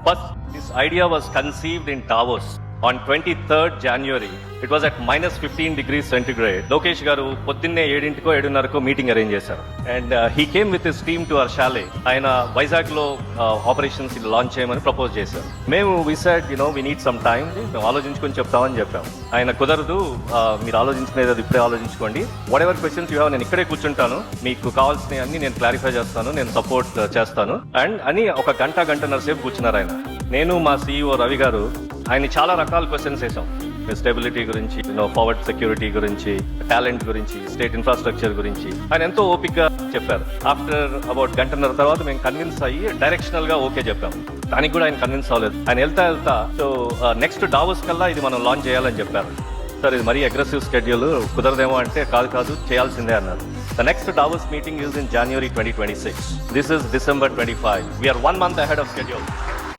First, this idea was conceived in Davos on 23rd January. It was at minus 15 degrees centigrade. Lokesh garu పొద్దున్నే 7:00కో 7:30కో meeting arrange చేశారు. And he came with his team to our chalet. ఆయన వైజాగ్ లో operations launch చేయమని propose చేశారు. మేము we said we need some time, మేము ఆలోచించుకొని చెప్తామని చెప్పాం. ఆయన కుదరదు, మీరు ఆలోచించుకునేది ఇప్పుడే ఆలోచించుకోండి, what ever questions you have నేను ఇక్కడే కూర్చుంటాను, మీకు కావాల్సినవి అన్ని నేను క్లారిఫై చేస్తాను, నేను సపోర్ట్ చేస్తాను అండ్ అని ఒక గంటన్నర సేపు కూర్చున్నారు ఆయన. నేను మా CEO రవి గారు ఆయన చాలా రకాల క్వశ్చన్స్ వేసాం. స్టెబిలిటీ గురించి, ఫార్వర్డ్ సెక్యూరిటీ గురించి, టాలెంట్ గురించి, స్టేట్ ఇన్ఫ్రాస్ట్రక్చర్ గురించి ఆయన ఎంతో ఓపిక్గా చెప్పారు. ఆఫ్టర్ అబౌట్ గంటన్నర తర్వాత మేము కన్విన్స్ అయ్యి డైరెక్షనల్ గా ఓకే చెప్పాము. దానికి కూడా ఆయన కన్విన్స్ అవ్వలేదు. ఆయన వెళ్తా సో నెక్స్ట్ డావోస్ కల్లా ఇది మనం లాంచ్ చేయాలని చెప్పారు. సార్ ఇది మరీ అగ్రెసివ్ షెడ్యూల్, కుదరదేమో అంటే కాదు చేయాల్సిందే అన్నారు. The next Davos meeting is in January 2026. This is December 25. We are 1 month ahead of schedule.